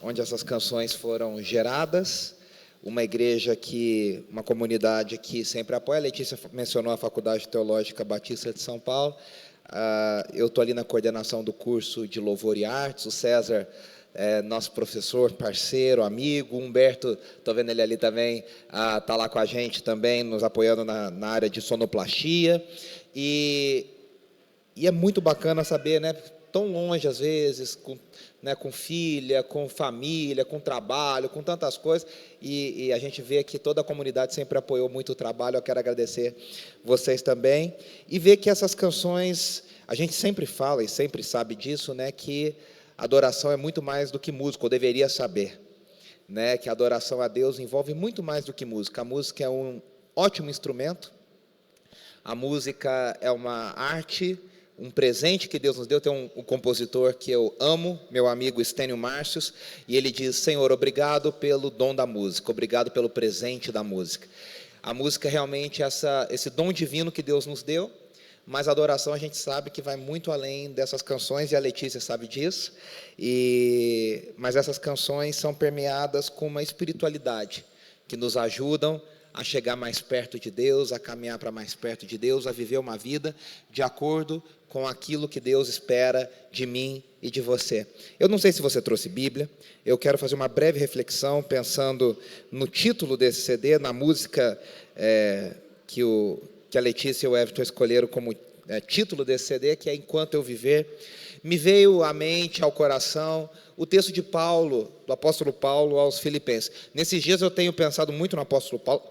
onde essas canções foram geradas, uma comunidade que sempre apoia. A Letícia mencionou a Faculdade Teológica Batista de São Paulo. Eu estou ali na coordenação do curso de Louvor e Artes. O César é nosso professor, parceiro, amigo. O Humberto, estou vendo ele ali também, está lá com a gente também, nos apoiando na área de sonoplastia. E é muito bacana saber, né, tão longe às vezes, com filha, com família, com trabalho, com tantas coisas, e a gente vê que toda a comunidade sempre apoiou muito o trabalho. Eu quero agradecer vocês também, e ver que essas canções, a gente sempre fala e sempre sabe disso, né, que adoração é muito mais do que música, ou deveria saber, né, que a adoração a Deus envolve muito mais do que música. A música é um ótimo instrumento, a música é uma arte, um presente que Deus nos deu. Tem um compositor que eu amo, meu amigo Estênio Márcios, e ele diz: Senhor, obrigado pelo dom da música, obrigado pelo presente da música. A música é realmente esse dom divino que Deus nos deu, mas a adoração a gente sabe que vai muito além dessas canções, e a Letícia sabe disso, mas essas canções são permeadas com uma espiritualidade que nos ajudam a chegar mais perto de Deus, a caminhar para mais perto de Deus, a viver uma vida de acordo com aquilo que Deus espera de mim e de você. Eu não sei se você trouxe Bíblia, eu quero fazer uma breve reflexão pensando no título desse CD, na música que a Letícia e o Everton escolheram como título desse CD, que é Enquanto Eu Viver. Me veio à mente, ao coração, o texto de Paulo, do apóstolo Paulo aos Filipenses. Nesses dias eu tenho pensado muito no apóstolo Paulo.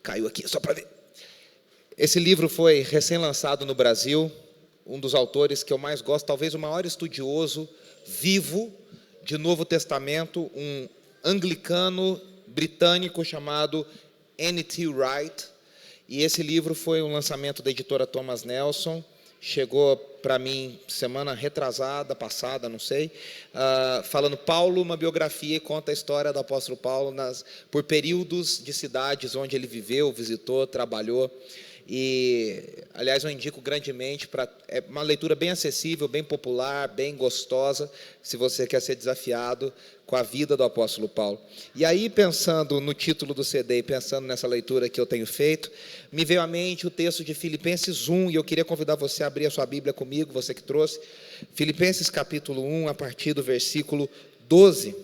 Caiu aqui, só para ver. Esse livro foi recém-lançado no Brasil, um dos autores que eu mais gosto, talvez o maior estudioso vivo de Novo Testamento, um anglicano britânico chamado N.T. Wright. E esse livro foi um lançamento da editora Thomas Nelson, chegou para mim semana retrasada, passada, não sei, falando Paulo, uma biografia, e conta a história do apóstolo Paulo por períodos de cidades onde ele viveu, visitou, trabalhou. E, aliás, eu indico grandemente, é uma leitura bem acessível, bem popular, bem gostosa, se você quer ser desafiado com a vida do apóstolo Paulo. E aí, pensando no título do CD e pensando nessa leitura que eu tenho feito, me veio à mente o texto de Filipenses 1, e eu queria convidar você a abrir a sua Bíblia comigo, você que trouxe, Filipenses capítulo 1, a partir do versículo 12,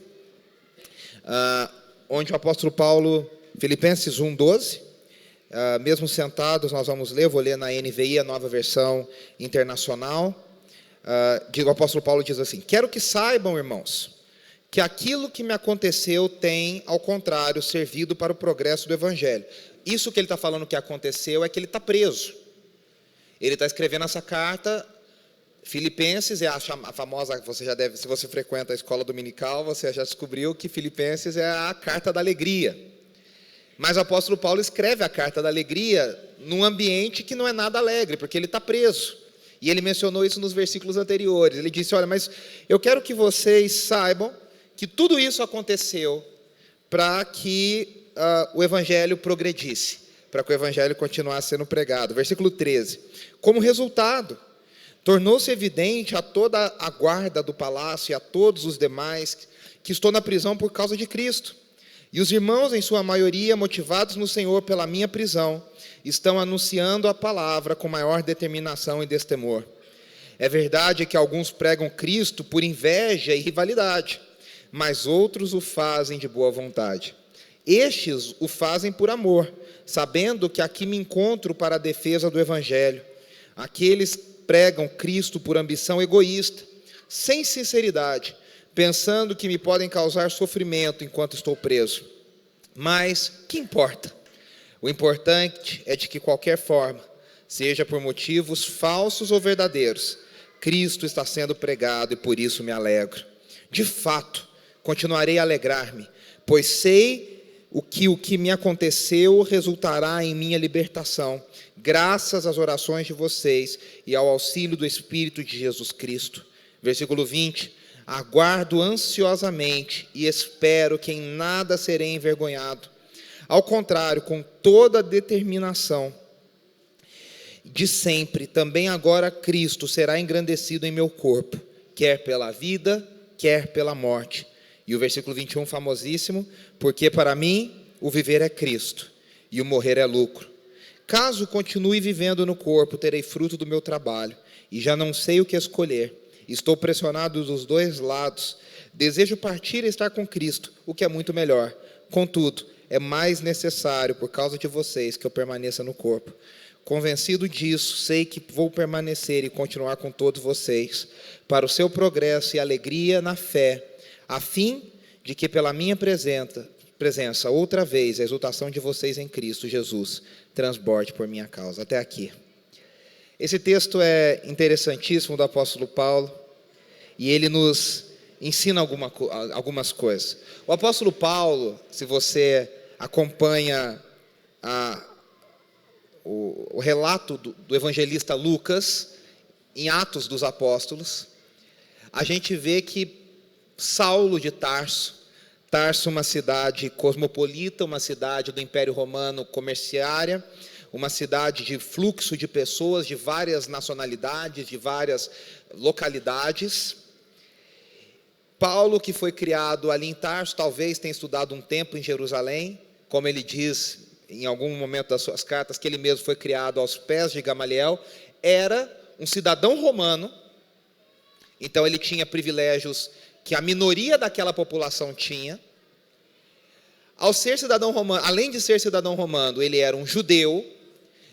onde o apóstolo Paulo, Filipenses 1, 12, mesmo sentados, nós vamos ler, vou ler na NVI, a nova versão internacional. O apóstolo Paulo diz assim: quero que saibam, irmãos, que aquilo que me aconteceu tem, ao contrário, servido para o progresso do Evangelho. Isso que ele está falando que aconteceu é que ele está preso. Ele está escrevendo essa carta, Filipenses, é a famosa, você já deve, se você frequenta a escola dominical, você já descobriu que Filipenses é a carta da alegria. Mas o apóstolo Paulo escreve a carta da alegria num ambiente que não é nada alegre, porque ele está preso. E ele mencionou isso nos versículos anteriores. Ele disse: olha, mas eu quero que vocês saibam que tudo isso aconteceu para que o evangelho progredisse, para que o evangelho continuasse sendo pregado. Versículo 13. Como resultado, tornou-se evidente a toda a guarda do palácio e a todos os demais que estou na prisão por causa de Cristo. E os irmãos, em sua maioria, motivados no Senhor pela minha prisão, estão anunciando a palavra com maior determinação e destemor. É verdade que alguns pregam Cristo por inveja e rivalidade, mas outros o fazem de boa vontade. Estes o fazem por amor, sabendo que aqui me encontro para a defesa do Evangelho. Aqueles pregam Cristo por ambição egoísta, sem sinceridade, pensando que me podem causar sofrimento enquanto estou preso. Mas, que importa? O importante é de que, qualquer forma, seja por motivos falsos ou verdadeiros, Cristo está sendo pregado e por isso me alegro. De fato, continuarei a alegrar-me, pois sei o que me aconteceu resultará em minha libertação, graças às orações de vocês e ao auxílio do Espírito de Jesus Cristo. Versículo 20. Aguardo ansiosamente e espero que em nada serei envergonhado. Ao contrário, com toda a determinação de sempre, também agora Cristo será engrandecido em meu corpo, quer pela vida, quer pela morte. E o versículo 21, famosíssimo, porque para mim o viver é Cristo e o morrer é lucro. Caso continue vivendo no corpo, terei fruto do meu trabalho, e já não sei o que escolher. Estou pressionado dos dois lados. Desejo partir e estar com Cristo, o que é muito melhor. Contudo, é mais necessário, por causa de vocês, que eu permaneça no corpo. Convencido disso, sei que vou permanecer e continuar com todos vocês, para o seu progresso e alegria na fé, a fim de que pela minha presença, outra vez, a exultação de vocês em Cristo Jesus transborde por minha causa. Até aqui. Esse texto é interessantíssimo do apóstolo Paulo, e ele nos ensina algumas coisas. O apóstolo Paulo, se você acompanha o relato do evangelista Lucas, em Atos dos Apóstolos, a gente vê que Saulo de Tarso, uma cidade cosmopolita, uma cidade do Império Romano comerciária, uma cidade de fluxo de pessoas de várias nacionalidades, de várias localidades. Paulo, que foi criado ali em Tarso, talvez tenha estudado um tempo em Jerusalém, como ele diz em algum momento das suas cartas, que ele mesmo foi criado aos pés de Gamaliel, era um cidadão romano, então ele tinha privilégios que a minoria daquela população tinha. Ao ser cidadão romano, além de ser cidadão romano, ele era um judeu,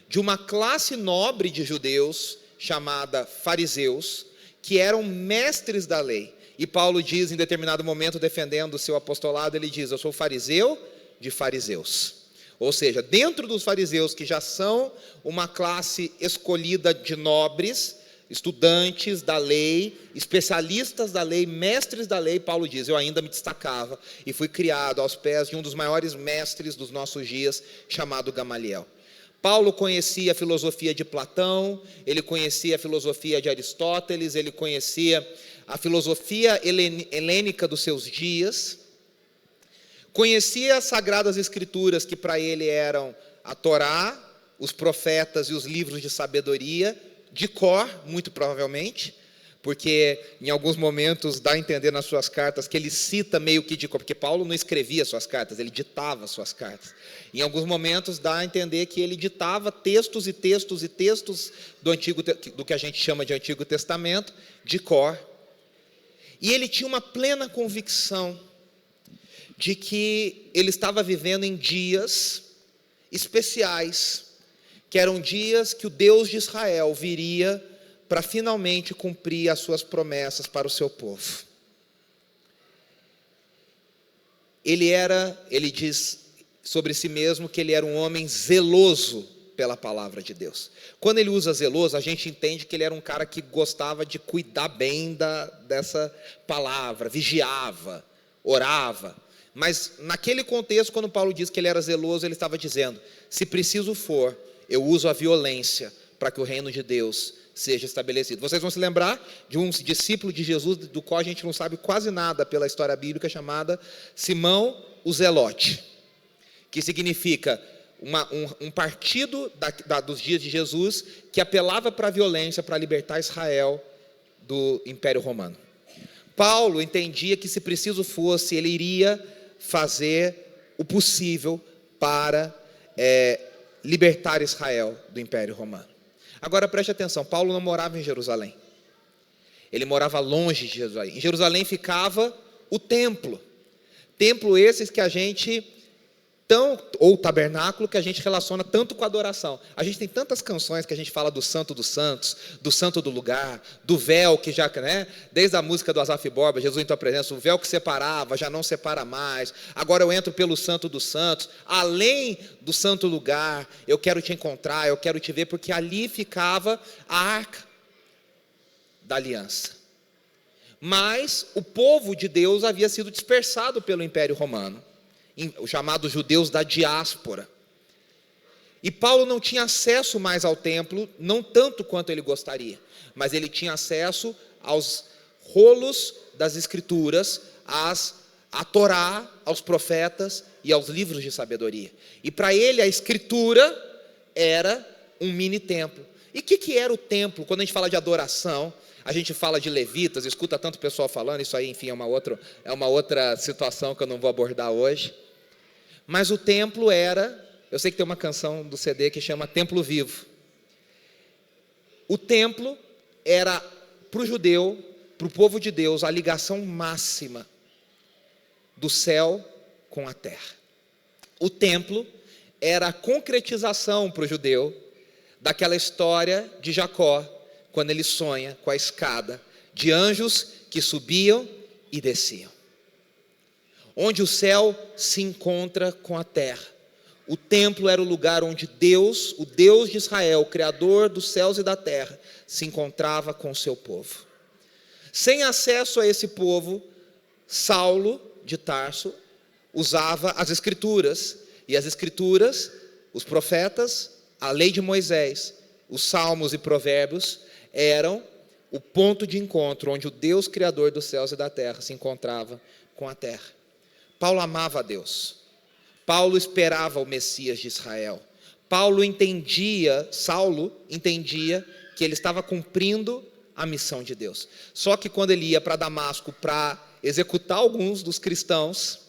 de uma classe nobre de judeus, chamada fariseus, que eram mestres da lei. E Paulo diz, em determinado momento, defendendo o seu apostolado, ele diz: eu sou fariseu de fariseus. Ou seja, dentro dos fariseus, que já são uma classe escolhida de nobres, estudantes da lei, especialistas da lei, mestres da lei, Paulo diz: eu ainda me destacava e fui criado aos pés de um dos maiores mestres dos nossos dias, chamado Gamaliel. Paulo conhecia a filosofia de Platão, ele conhecia a filosofia de Aristóteles, ele conhecia a filosofia helênica dos seus dias, conhecia as Sagradas Escrituras, que para ele eram a Torá, os profetas e os livros de sabedoria, de cor, muito provavelmente, porque em alguns momentos dá a entender nas suas cartas que ele cita meio que de cor, porque Paulo não escrevia suas cartas, ele ditava suas cartas. Em alguns momentos dá a entender que ele ditava textos e textos e textos do que a gente chama de Antigo Testamento, de cor. E ele tinha uma plena convicção de que ele estava vivendo em dias especiais, que eram dias que o Deus de Israel viria para finalmente cumprir as suas promessas para o seu povo. Ele diz sobre si mesmo que ele era um homem zeloso pela palavra de Deus. Quando ele usa zeloso, a gente entende que ele era um cara que gostava de cuidar bem dessa palavra, vigiava, orava. Mas naquele contexto, quando Paulo diz que ele era zeloso, ele estava dizendo: se preciso for, eu uso a violência para que o reino de Deus seja estabelecido. Vocês vão se lembrar de um discípulo de Jesus, do qual a gente não sabe quase nada pela história bíblica, chamada Simão o Zelote, que significa um partido dos dias de Jesus, que apelava para a violência para libertar Israel do Império Romano. Paulo entendia que, se preciso fosse, ele iria fazer o possível para libertar Israel do Império Romano. Agora preste atenção, Paulo não morava em Jerusalém, ele morava longe de Jerusalém. Em Jerusalém ficava o templo esses que a gente, ou tabernáculo, que a gente relaciona tanto com a adoração. A gente tem tantas canções que a gente fala do Santo dos Santos, do Santo do Lugar, do véu que já, desde a música do Asaf Borba, Jesus em tua presença, o véu que separava, já não separa mais, agora eu entro pelo Santo dos Santos, além do Santo Lugar, eu quero te encontrar, eu quero te ver, porque ali ficava a arca da aliança. Mas o povo de Deus havia sido dispersado pelo Império Romano, os chamados judeus da diáspora. E Paulo não tinha acesso mais ao templo, não tanto quanto ele gostaria, mas ele tinha acesso aos rolos das Escrituras, à Torá, aos profetas e aos livros de sabedoria. E para ele a Escritura era um mini templo. E o que era o templo? Quando a gente fala de adoração, a gente fala de levitas, escuta tanto pessoal falando, isso aí, enfim, é uma outra situação que eu não vou abordar hoje. Mas o templo era, eu sei que tem uma canção do CD que chama Templo Vivo. O templo era, para o judeu, para o povo de Deus, a ligação máxima do céu com a terra. O templo era a concretização para o judeu daquela história de Jacó, quando ele sonha com a escada de anjos que subiam e desciam. Onde o céu se encontra com a terra. O templo era o lugar onde Deus, o Deus de Israel, o Criador dos céus e da terra, se encontrava com o seu povo. Sem acesso a esse povo, Saulo de Tarso usava as Escrituras, e as Escrituras, os profetas, a lei de Moisés, os salmos e provérbios, eram o ponto de encontro onde o Deus Criador dos céus e da terra se encontrava com a terra. Paulo amava a Deus. Paulo esperava o Messias de Israel. Saulo entendia que ele estava cumprindo a missão de Deus. Só que quando ele ia para Damasco para executar alguns dos cristãos,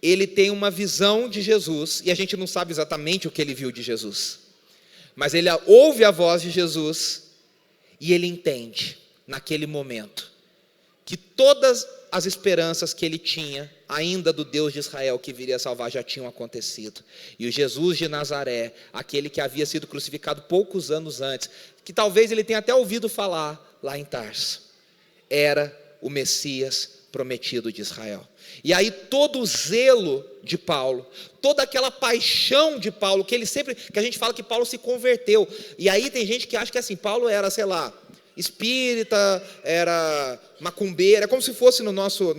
ele tem uma visão de Jesus, e a gente não sabe exatamente o que ele viu de Jesus, mas ele ouve a voz de Jesus, e ele entende, naquele momento, que todas as esperanças que ele tinha, ainda do Deus de Israel que viria salvar, já tinham acontecido. E o Jesus de Nazaré, aquele que havia sido crucificado poucos anos antes, que talvez ele tenha até ouvido falar lá em Tarso, era o Messias prometido de Israel. E aí todo o zelo de Paulo, toda aquela paixão de Paulo, que a gente fala que Paulo se converteu, e aí tem gente que acha que assim, Paulo era, sei lá, espírita, era macumbeiro, é como se fosse no nosso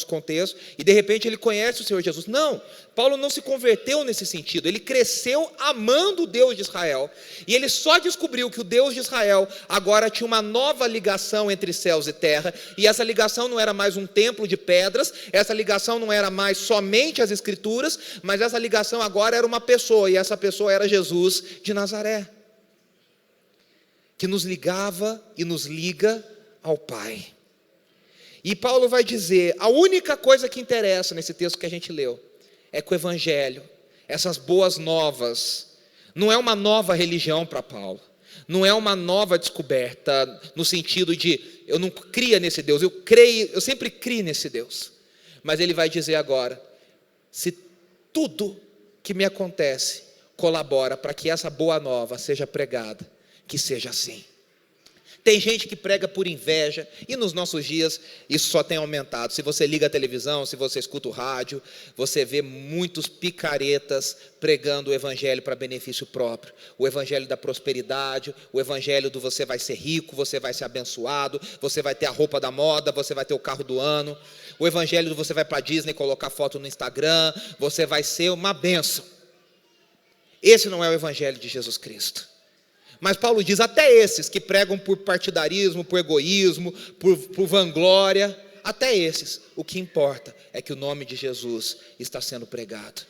contexto, e de repente ele conhece o Senhor Jesus. Não, Paulo não se converteu nesse sentido, ele cresceu amando o Deus de Israel, e ele só descobriu que o Deus de Israel agora tinha uma nova ligação entre céus e terra, e essa ligação não era mais um templo de pedras, essa ligação não era mais somente as Escrituras, mas essa ligação agora era uma pessoa, e essa pessoa era Jesus de Nazaré, que nos ligava e nos liga ao Pai. E Paulo vai dizer, a única coisa que interessa nesse texto que a gente leu, é que o Evangelho, essas boas novas, não é uma nova religião para Paulo, não é uma nova descoberta, no sentido de, eu não cria nesse Deus, eu sempre criei nesse Deus, mas ele vai dizer agora, se tudo que me acontece colabora para que essa boa nova seja pregada, que seja assim. Tem gente que prega por inveja, e nos nossos dias isso só tem aumentado. Se você liga a televisão, se você escuta o rádio, você vê muitos picaretas pregando o evangelho para benefício próprio. O evangelho da prosperidade, o evangelho do você vai ser rico, você vai ser abençoado, você vai ter a roupa da moda, você vai ter o carro do ano. O evangelho do você vai para a Disney colocar foto no Instagram, você vai ser uma bênção. Esse não é o evangelho de Jesus Cristo. Mas Paulo diz, até esses que pregam por partidarismo, por egoísmo, por vanglória, até esses, o que importa é que o nome de Jesus está sendo pregado.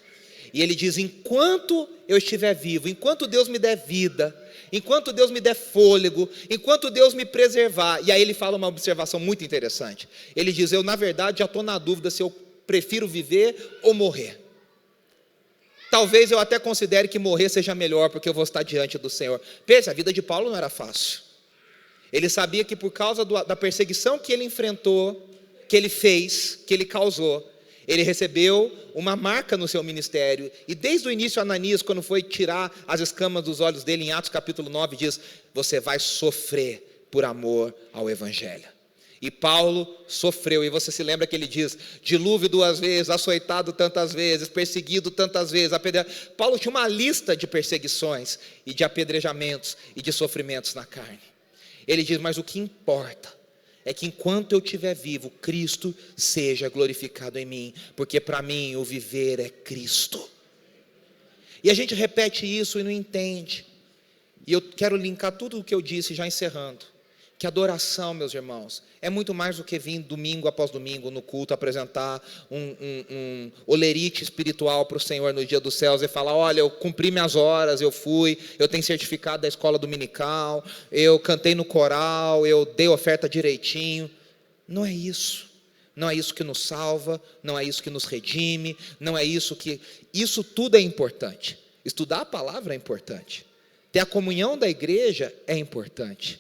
E ele diz, enquanto eu estiver vivo, enquanto Deus me der vida, enquanto Deus me der fôlego, enquanto Deus me preservar, e aí ele fala uma observação muito interessante, ele diz, eu na verdade já estou na dúvida se eu prefiro viver ou morrer. Talvez eu até considere que morrer seja melhor, porque eu vou estar diante do Senhor. Pense, a vida de Paulo não era fácil. Ele sabia que por causa da perseguição que ele enfrentou, que ele fez, que ele causou, ele recebeu uma marca no seu ministério. E desde o início, Ananias, quando foi tirar as escamas dos olhos dele, em Atos capítulo 9, diz, você vai sofrer por amor ao Evangelho. E Paulo sofreu, e você se lembra que ele diz, dilúvio 2 vezes, açoitado tantas vezes, perseguido tantas vezes, apedrejado. Paulo tinha uma lista de perseguições, e de apedrejamentos, e de sofrimentos na carne. Ele diz, mas o que importa, é que enquanto eu estiver vivo, Cristo seja glorificado em mim, porque para mim o viver é Cristo. E a gente repete isso e não entende. E eu quero linkar tudo o que eu disse, já encerrando, que adoração, meus irmãos, é muito mais do que vir domingo após domingo no culto apresentar um olerite espiritual para o Senhor no dia dos céus e falar: olha, eu cumpri minhas horas, eu fui, eu tenho certificado da escola dominical, eu cantei no coral, eu dei oferta direitinho. Não é isso. Não é isso que nos salva, não é isso que nos redime, não é isso que... Isso tudo é importante. Estudar a palavra é importante. Ter a comunhão da igreja é importante.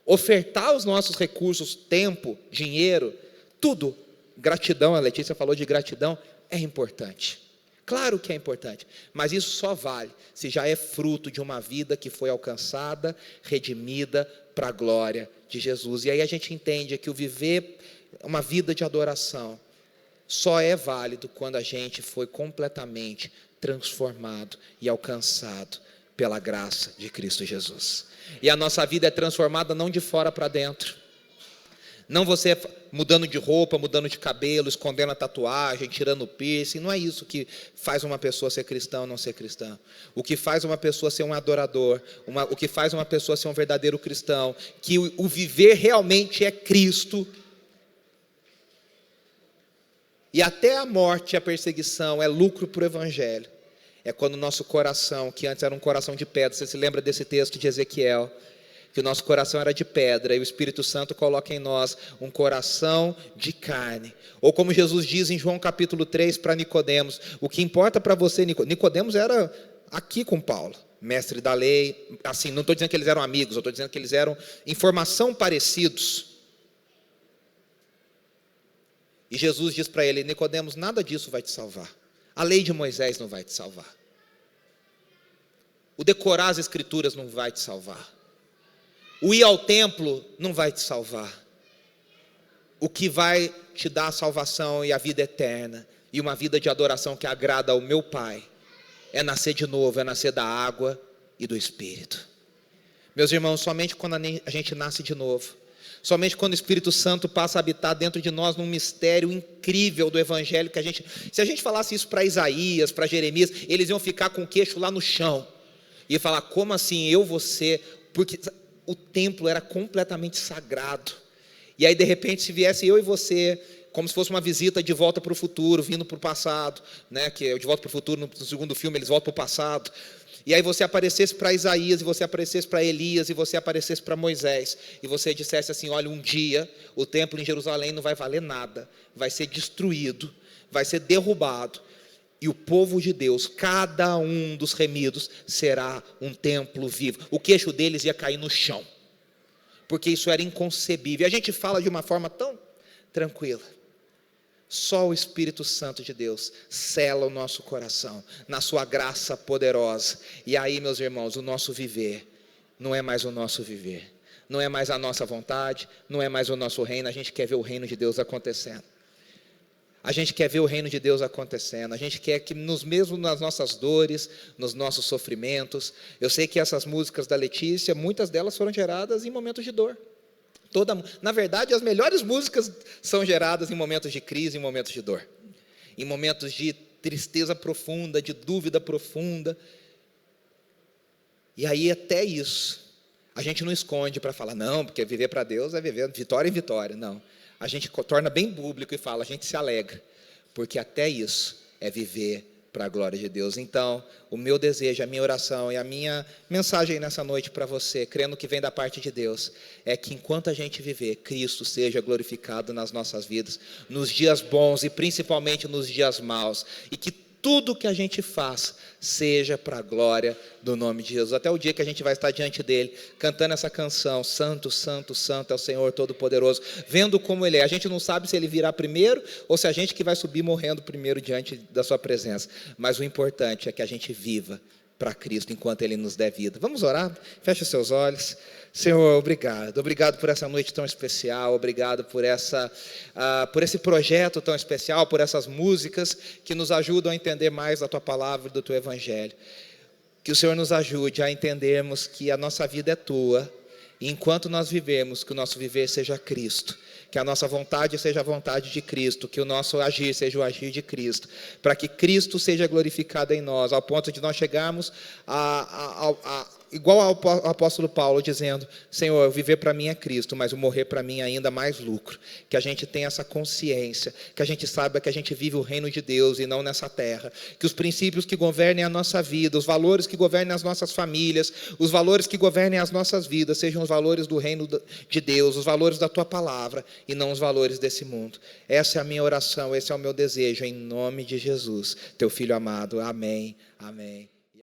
Ofertar os nossos recursos, tempo, dinheiro, tudo, gratidão, a Letícia falou de gratidão, é importante. Claro que é importante, mas isso só vale se já é fruto de uma vida que foi alcançada, redimida para a glória de Jesus. E aí a gente entende que o viver uma vida de adoração só é válido quando a gente foi completamente transformado e alcançado pela graça de Cristo Jesus. E a nossa vida é transformada não de fora para dentro. Não você mudando de roupa, mudando de cabelo, escondendo a tatuagem, tirando o piercing. Não é isso que faz uma pessoa ser cristã ou não ser cristã. O que faz uma pessoa ser um adorador, o que faz uma pessoa ser um verdadeiro cristão, que o viver realmente é Cristo. E até a morte e a perseguição é lucro para o Evangelho. É quando o nosso coração, que antes era um coração de pedra, você se lembra desse texto de Ezequiel, que o nosso coração era de pedra, e o Espírito Santo coloca em nós um coração de carne. Ou como Jesus diz em João capítulo 3 para Nicodemos, o que importa para você, Nicodemos era aqui com Paulo, mestre da lei, assim, não estou dizendo que eles eram amigos, eu estou dizendo que eles eram em formação parecidos. E Jesus diz para ele: Nicodemos, nada disso vai te salvar. A lei de Moisés não vai te salvar. O decorar as escrituras não vai te salvar. O ir ao templo não vai te salvar. O que vai te dar a salvação e a vida eterna, e uma vida de adoração que agrada ao meu Pai, é nascer de novo, é nascer da água e do Espírito. Meus irmãos, somente quando a gente nasce de novo, somente quando o Espírito Santo passa a habitar dentro de nós num mistério incrível do Evangelho, que se a gente falasse isso para Isaías, para Jeremias, eles iam ficar com o queixo lá no chão, e falar: como assim eu vou ser? Porque o templo era completamente sagrado, e aí de repente se viesse eu e você, como se fosse uma visita de volta para o futuro, vindo para o passado, né? Que é de volta para o futuro, no segundo filme eles voltam para o passado, e aí você aparecesse para Isaías, e você aparecesse para Elias, e você aparecesse para Moisés, e você dissesse assim: olha, um dia o templo em Jerusalém não vai valer nada, vai ser destruído, vai ser derrubado, e o povo de Deus, cada um dos remidos, será um templo vivo. O queixo deles ia cair no chão, porque isso era inconcebível. E a gente fala de uma forma tão tranquila. Só o Espírito Santo de Deus sela o nosso coração na sua graça poderosa. E aí, meus irmãos, o nosso viver não é mais o nosso viver, não é mais a nossa vontade, não é mais o nosso reino. A gente quer ver o reino de Deus acontecendo. A gente quer ver o reino de Deus acontecendo. A gente quer que mesmo nas nossas dores, nos nossos sofrimentos. Eu sei que essas músicas da Letícia, muitas delas foram geradas em momentos de dor. Na verdade, as melhores músicas são geradas em momentos de crise, em momentos de dor, em momentos de tristeza profunda, de dúvida profunda. E aí até isso a gente não esconde para falar: não, porque viver para Deus é viver vitória em vitória. Não, a gente torna bem público e fala: a gente se alegra, porque até isso é viver para a glória de Deus. Então, o meu desejo, a minha oração e a minha mensagem nessa noite para você, crendo que vem da parte de Deus, é que enquanto a gente viver, Cristo seja glorificado nas nossas vidas, nos dias bons e principalmente nos dias maus, e que tudo que a gente faça seja para a glória do nome de Jesus, até o dia que a gente vai estar diante dele, cantando essa canção: Santo, Santo, Santo é o Senhor Todo-Poderoso, vendo como ele é. A gente não sabe se ele virá primeiro, ou se a gente que vai subir morrendo primeiro diante da sua presença, mas o importante é que a gente viva para Cristo enquanto ele nos der vida. Vamos orar? Feche os seus olhos. Senhor, obrigado por essa noite tão especial, obrigado por esse projeto tão especial, por essas músicas que nos ajudam a entender mais da Tua Palavra e do Teu Evangelho. Que o Senhor nos ajude a entendermos que a nossa vida é Tua, e enquanto nós vivemos, que o nosso viver seja Cristo, que a nossa vontade seja a vontade de Cristo, que o nosso agir seja o agir de Cristo, para que Cristo seja glorificado em nós, ao ponto de nós chegarmos igual ao apóstolo Paulo dizendo: Senhor, viver para mim é Cristo, mas o morrer para mim é ainda mais lucro. Que a gente tenha essa consciência, que a gente saiba que a gente vive o reino de Deus e não nessa terra, que os princípios que governem a nossa vida, os valores que governem as nossas famílias, os valores que governem as nossas vidas, sejam os valores do reino de Deus, os valores da Tua palavra e não os valores desse mundo. Essa é a minha oração, esse é o meu desejo, em nome de Jesus, Teu Filho amado. Amém, amém.